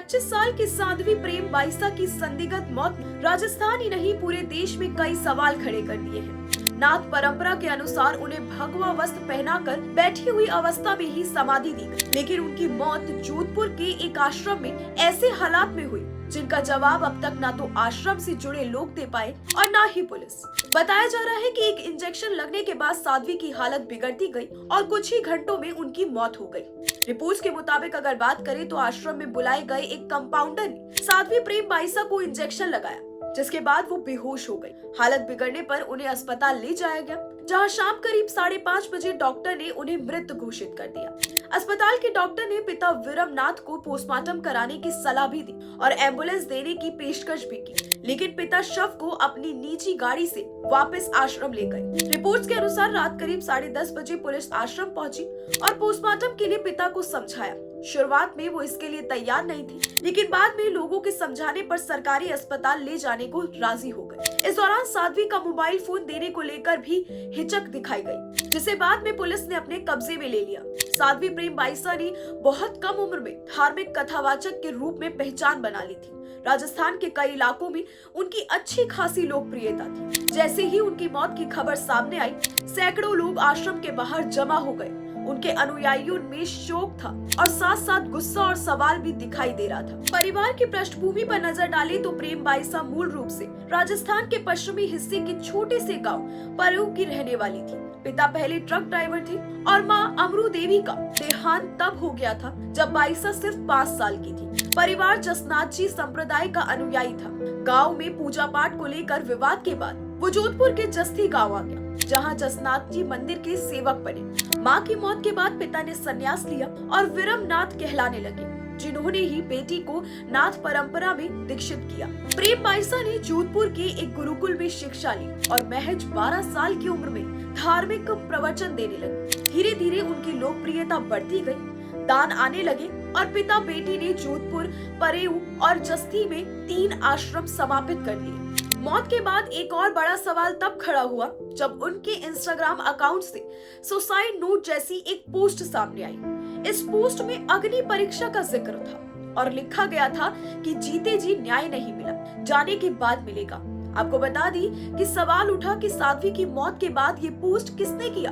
25 साल की साध्वी प्रेम बाईसा की संदिग्ध मौत राजस्थान ही नहीं पूरे देश में कई सवाल खड़े कर दिए हैं। नाथ परंपरा के अनुसार उन्हें भगवा वस्त्र पहनाकर बैठी हुई अवस्था में ही समाधि दी गई, लेकिन उनकी मौत जोधपुर के एक आश्रम में ऐसे हालात में हुई जिनका जवाब अब तक ना तो आश्रम से जुड़े लोग दे पाए और ना ही पुलिस। बताया जा रहा है कि एक इंजेक्शन लगने के बाद साध्वी की हालत बिगड़ती गई और कुछ ही घंटों में उनकी मौत हो गई। रिपोर्ट्स के मुताबिक अगर बात करें तो आश्रम में बुलाए गए एक कंपाउंडर ने साध्वी प्रेम बाईसा को इंजेक्शन लगाया, जिसके बाद वो बेहोश हो गई। हालत बिगड़ने पर उन्हें अस्पताल ले जाया गया, जहां शाम करीब 5:30 बजे डॉक्टर ने उन्हें मृत घोषित कर दिया। अस्पताल के डॉक्टर ने पिता विरम नाथ को पोस्टमार्टम कराने की सलाह भी दी और एम्बुलेंस देने की पेशकश भी की, लेकिन पिता शव को अपनी निजी गाड़ी से वापस आश्रम ले गए। रिपोर्ट्स के अनुसार रात करीब 10:30 बजे पुलिस आश्रम पहुंची और पोस्टमार्टम के लिए पिता को समझाया। शुरुआत में वो इसके लिए तैयार नहीं थी, लेकिन बाद में लोगों के समझाने पर सरकारी अस्पताल ले जाने को राजी हो गए। इस दौरान साध्वी का मोबाइल फोन देने को लेकर भी हिचक दिखाई गई, जिसे बाद में पुलिस ने अपने कब्जे में ले लिया। साध्वी प्रेम बाईसा ने बहुत कम उम्र में धार्मिक कथावाचक के रूप में पहचान बना ली थी। राजस्थान के कई इलाकों में उनकी अच्छी खासी लोकप्रियता थी। जैसे ही उनकी मौत की खबर सामने आई, सैकड़ों लोग आश्रम के बाहर जमा हो गए। उनके अनुयायियों में शोक था और साथ साथ गुस्सा और सवाल भी दिखाई दे रहा था। परिवार की पृष्ठभूमि पर नजर डाले तो प्रेम बाईसा मूल रूप से राजस्थान के पश्चिमी हिस्से के छोटे से गांव परेऊ की रहने वाली थी। पिता पहले ट्रक ड्राइवर थे और मां अमरू देवी का देहांत तब हो गया था जब बाईसा सिर्फ 5 साल की थी। परिवार जसनाथजी संप्रदाय का अनुयायी था। गाँव में पूजा पाठ को लेकर विवाद के बाद वो जोधपुर के जस्ती गाँव आ गया, जहाँ जसनाथ जी मंदिर के सेवक बने। माँ की मौत के बाद पिता ने संन्यास लिया और विरम नाथ कहलाने लगे, जिन्होंने ही बेटी को नाथ परंपरा में दीक्षित किया। प्रेम बाईसा ने जोधपुर के एक गुरुकुल में शिक्षा ली और महज 12 साल की उम्र में धार्मिक प्रवचन देने लगी। धीरे धीरे उनकी लोकप्रियता बढ़ती गई, दान आने लगे और पिता बेटी ने जोधपुर, परेऊ और जस्ती में 3 आश्रम समापित कर दिए। मौत के बाद एक और बड़ा सवाल तब खड़ा हुआ जब उनके इंस्टाग्राम अकाउंट से सुसाइड नोट जैसी एक पोस्ट सामने आई। इस पोस्ट में अग्नि परीक्षा का जिक्र था और लिखा गया था कि जीते जी न्याय नहीं मिला, जाने के बाद मिलेगा। आपको बता दी कि सवाल उठा कि साध्वी की मौत के बाद ये पोस्ट किसने किया।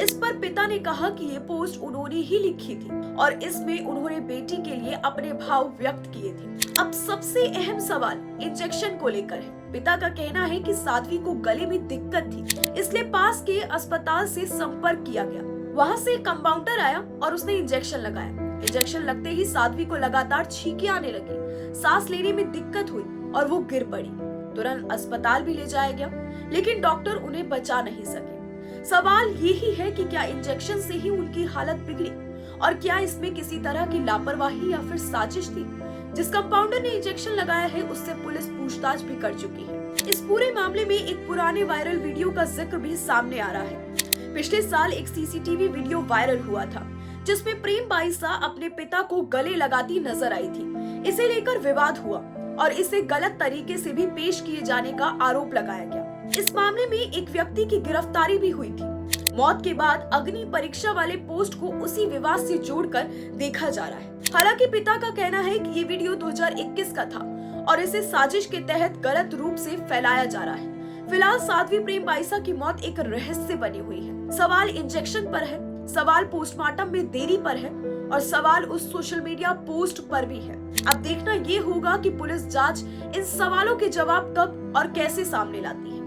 इस पर पिता ने कहा कि ये पोस्ट उन्होंने ही लिखी थी और इसमें उन्होंने बेटी के लिए अपने भाव व्यक्त किए थे। अब सबसे अहम सवाल इंजेक्शन को लेकर है। पिता का कहना है कि साध्वी को गले में दिक्कत थी, इसलिए पास के अस्पताल से संपर्क किया गया। वहाँ से कंपाउंडर आया और उसने इंजेक्शन लगाया। इंजेक्शन लगते ही साध्वी को लगातार छींकें आने लगी, सांस लेने में दिक्कत हुई और वो गिर पड़ी। तुरंत अस्पताल भी ले जाया गया, लेकिन डॉक्टर उन्हें बचा नहीं सके। सवाल यही है कि क्या इंजेक्शन से ही उनकी हालत बिगड़ी और क्या इसमें किसी तरह की लापरवाही या फिर साजिश थी। जिस कंपाउंडर ने इंजेक्शन लगाया है उससे पुलिस पूछताछ भी कर चुकी है। इस पूरे मामले में एक पुराने वायरल वीडियो का जिक्र भी सामने आ रहा है। पिछले साल एक सीसीटीवी वीडियो वायरल हुआ था, जिसमें प्रेम बाईसा अपने पिता को गले लगाती नजर आई थी। इसे लेकर विवाद हुआ और इसे गलत तरीके से भी पेश किए जाने का आरोप लगाया गया। इस मामले में एक व्यक्ति की गिरफ्तारी भी हुई थी। मौत के बाद अग्नि परीक्षा वाले पोस्ट को उसी विवाद से जोड़कर देखा जा रहा है। हालांकि पिता का कहना है कि ये वीडियो 2021 का था और इसे साजिश के तहत गलत रूप से फैलाया जा रहा है। फिलहाल साध्वी प्रेम बाईसा की मौत एक रहस्य बनी हुई है। सवाल इंजेक्शन पर है, सवाल पोस्टमार्टम में देरी पर है और सवाल उस सोशल मीडिया पोस्ट पर भी है। अब देखना ये होगा कि पुलिस जांच इन सवालों के जवाब कब और कैसे सामने लाती है।